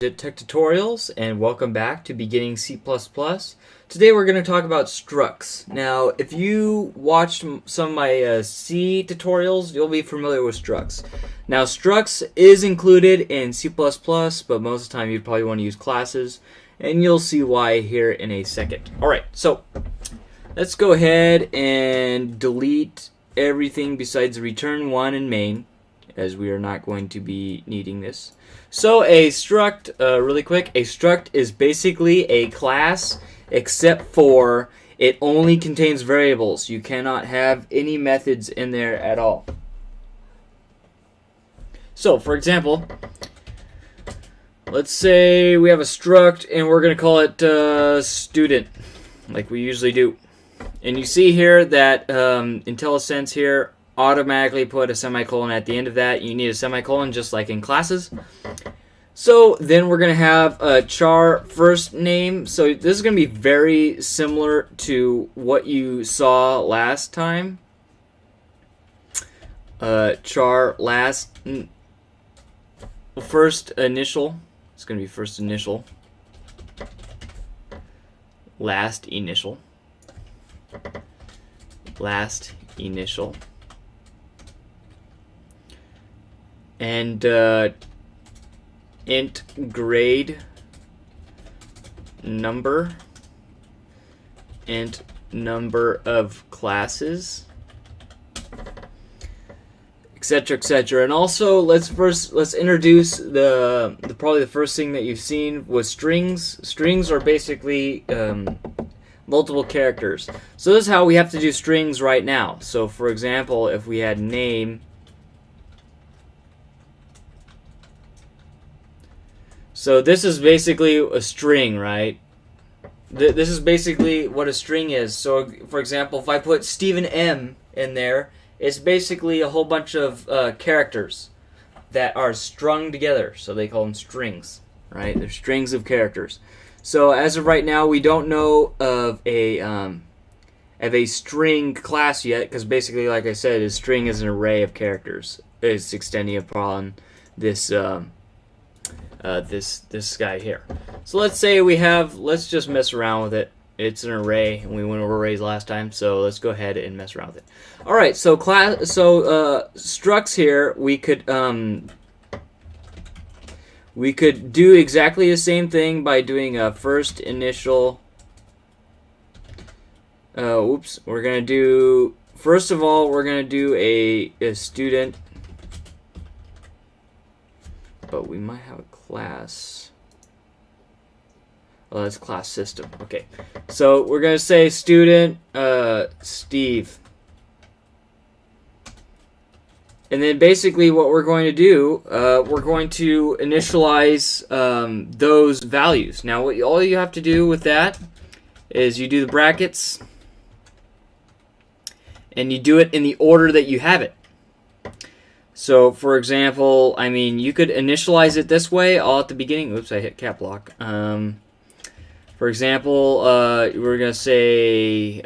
LegitTechTutorials, and welcome back to Beginning C++. Today we're going to talk about structs. Now, if you watched some of my C tutorials, you'll be familiar with structs. Now, structs is included in C++, but most of the time you'd probably want to use classes, and you'll see why here in a second. Alright, so let's go ahead and delete everything besides return 1 and main, as we are not going to be needing this. So a struct, really quick, a struct is basically a class except for it only contains variables. You cannot have any methods in there at all. So for example, let's say we have a struct and we're going to call it student, like we usually do. And you see here that IntelliSense here automatically put a semicolon at the end of that. You need a semicolon just like in classes. So then we're going to have a char first name. So this is going to be very similar to what you saw last time. Char last first initial. It's going to be first initial. Last initial. Last initial. And int grade number, int number of classes, etc., etc. And also let's introduce probably the first thing that you've seen was strings. Strings are basically multiple characters. So this is how we have to do strings right now. So for example, if we had name, so this is basically a string, right? This is basically what a string is. So for example, if I put Stephen M in there, it's basically a whole bunch of characters that are strung together. So they call them strings, right? They're strings of characters. So as of right now, we don't know of a string class yet, because basically, like I said, a string is an array of characters. It's extending upon this this guy here. So let's say we have, let's just mess around with it. It's an array, and we went over arrays last time, so let's go ahead and mess around with it. All right, so structs here, we could do exactly the same thing by doing a first initial. We're gonna do, first of all, we're gonna do a student, but we might have a class. Oh, that's class system. Okay, so we're gonna say student Steve, and then basically what we're going to do, we're going to initialize those values. Now, all you have to do with that is you do the brackets, and you do it in the order that you have it. So, for example, I mean, you could initialize it this way, all at the beginning. Oops, I hit cap lock. For example, we're going to say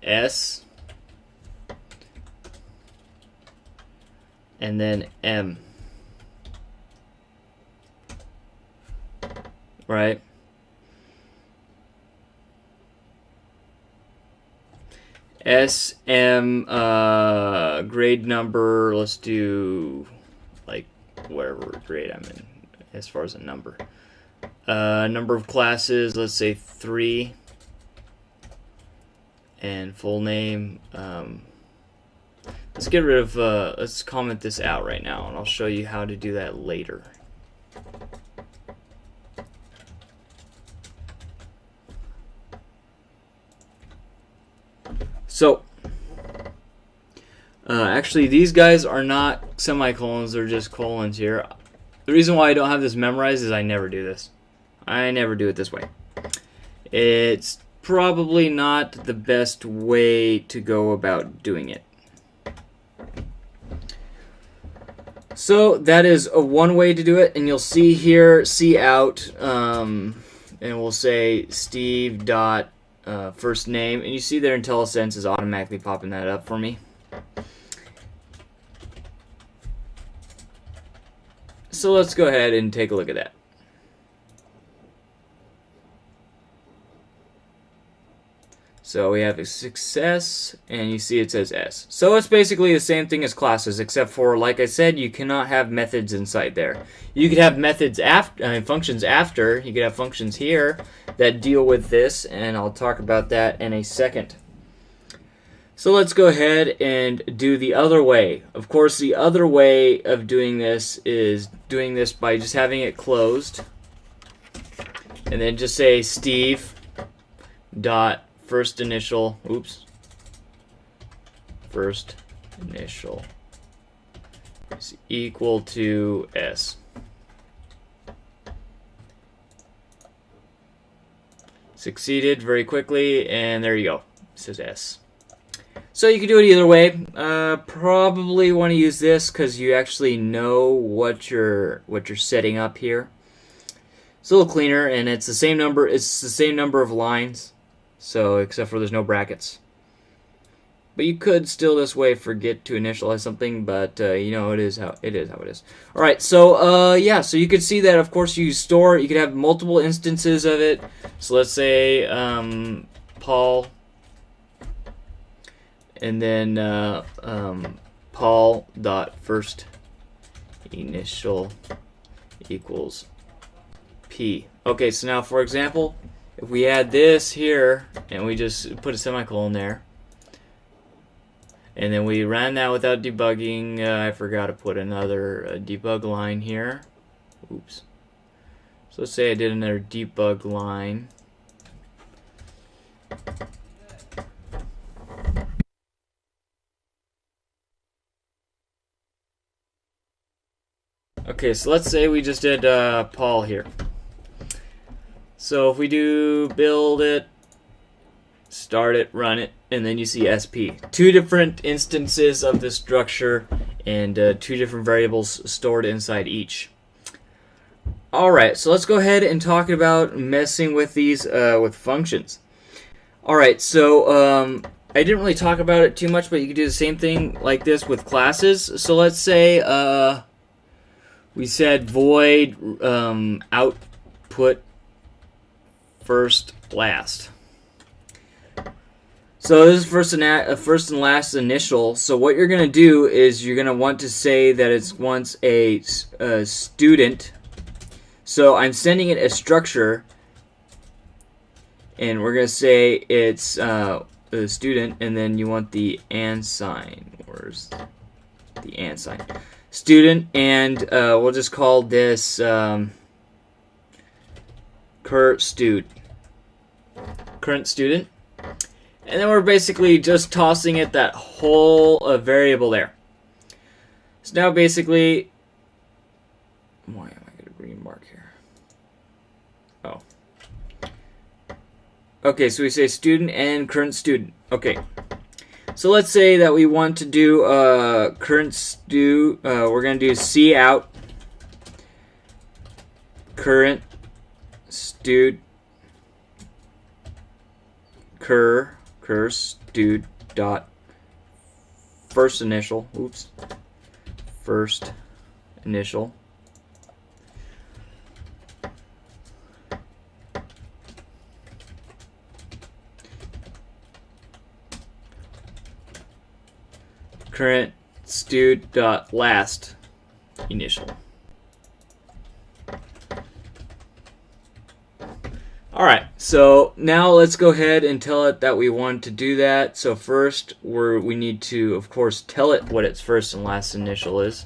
S, and then M, right? SM grade number, let's do like whatever grade I'm in as far as a number. Number of classes, let's say 3. And full name, let's get rid of, let's comment this out right now, and I'll show you how to do that later. So, actually, these guys are not semicolons, they're just colons here. The reason why I don't have this memorized is I never do this. I never do it this way. It's probably not the best way to go about doing it. So, that is one way to do it, and you'll see here, cout, and we'll say Steve dot first name, and you see there IntelliSense is automatically popping that up for me. So let's go ahead and take a look at that. So we have a success, and you see it says S. So it's basically the same thing as classes, except for, like I said, you cannot have methods inside there. You could have methods after, functions after. You could have functions here that deal with this, and I'll talk about that in a second. So let's go ahead and do the other way. Of course, the other way of doing this is doing this by just having it closed, and then just say Steve dot first initial is equal to S. Succeeded very quickly, and there you go. It says S. So you can do it either way. Probably want to use this because you actually know what you're setting up here. It's a little cleaner, and it's the same number. It's the same number of lines. So, except for there's no brackets. But you could still this way forget to initialize something, but you know, it is how it is. All right, so yeah, so you can see that, of course, you could have multiple instances of it. So let's say Paul, and then Paul dot first initial equals P. Okay, so now, for example, if we add this here, and we just put a semicolon there, and then we ran that without debugging, I forgot to put another debug line here. Oops. So let's say I did another debug line. Okay, so let's say we just did Paul here. So if we do build it, start it, run it, and then you see SP. Two different instances of this structure and two different variables stored inside each. Alright, so let's go ahead and talk about messing with these with functions. Alright, so I didn't really talk about it too much, but you can do the same thing like this with classes. So let's say we said void output first last. So this is first and last initial. So what you're going to do is you're going to want to say that it's once a student. So I'm sending it a structure, and we're going to say it's a student, and then you want the and sign. Where's the and sign? Student, and we'll just call this current student, and then we're basically just tossing it that whole variable there. So now basically, why am I going to green mark here? Oh, okay. So we say student and current student. Okay. So let's say that we want to do we're going to do C out current stud cur stud dot first initial current stud dot last initial. Alright, so now let's go ahead and tell it that we want to do that. So first, we need to, of course, tell it what its first and last initial is.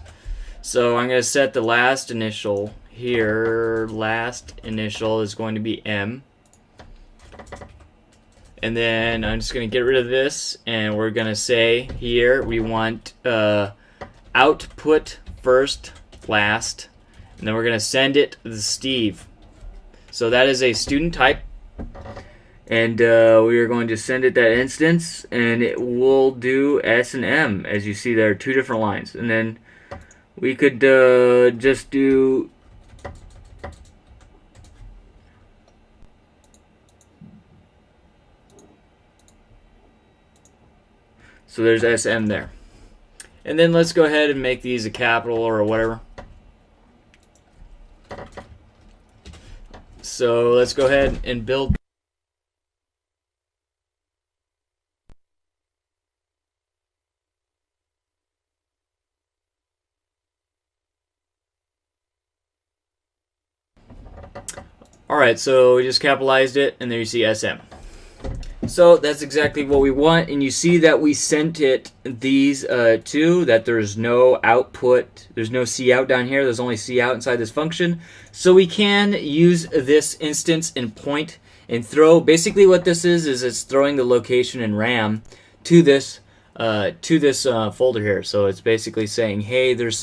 So I'm going to set the last initial here. Last initial is going to be M. And then I'm just going to get rid of this, and we're going to say here we want output first, last, and then we're going to send it to Steve. So that is a student type, and we are going to send it that instance, and it will do S and M, as you see there are two different lines. And then we could just do so there's SM there. And then let's go ahead and make these a capital or whatever. so let's go ahead and build. Alright, so we just capitalized it, and there you see SM. So that's exactly what we want, and you see that we sent it these two, that there's no output, there's no cout down here, there's only cout inside this function. So we can use this instance and point and throw. Basically what this is it's throwing the location in RAM to this folder here. So it's basically saying, hey, there's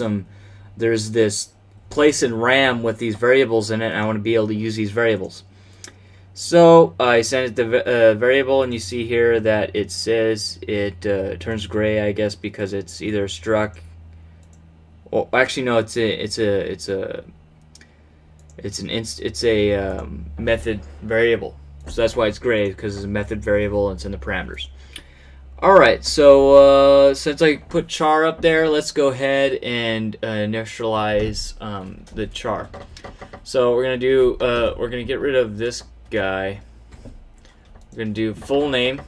this place in RAM with these variables in it, and I want to be able to use these variables. So I sent it the variable, and you see here that it says it turns gray, I guess, because it's either struct. Well, actually, no, it's a method variable. So that's why it's gray, because it's a method variable and it's in the parameters. Alright, so since I put char up there, let's go ahead and initialize the char. So we're gonna get rid of this guy. We're gonna do full name.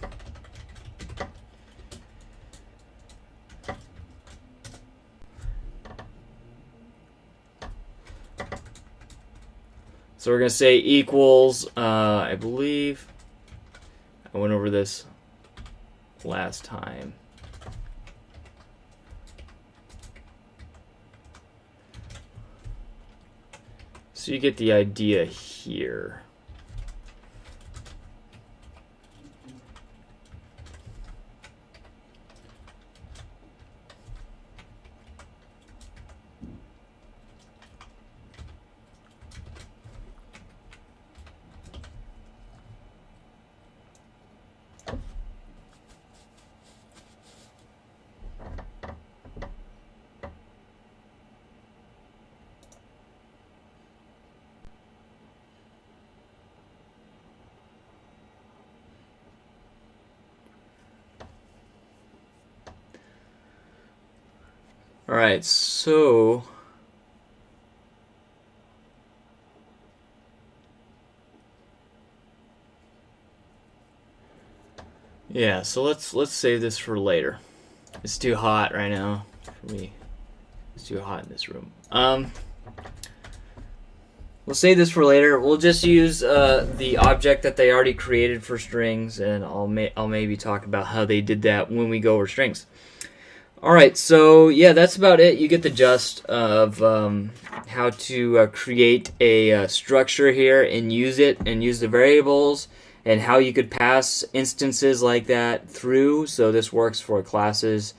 So we're gonna say equals, I believe I went over this last time. So you get the idea here. Alright, so yeah, so let's save this for later. It's too hot right now for me. It's too hot in this room. We'll save this for later. We'll just use the object that they already created for strings, and I'll maybe talk about how they did that when we go over strings. Alright, so yeah, that's about it. You get the gist of how to create a structure here and use it, and use the variables, and how you could pass instances like that through. So this works for classes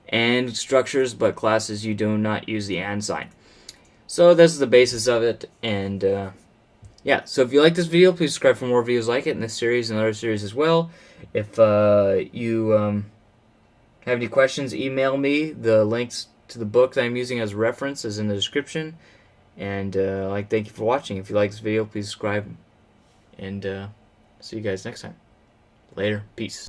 and structures, but classes you do not use the and sign. So this is the basis of it, and yeah, so if you like this video, please subscribe for more videos like it in this series and other series as well. If you have any questions, email me. The links to the book that I'm using as a reference is in the description. And thank you for watching. If you like this video, please subscribe. And see you guys next time. Later. Peace.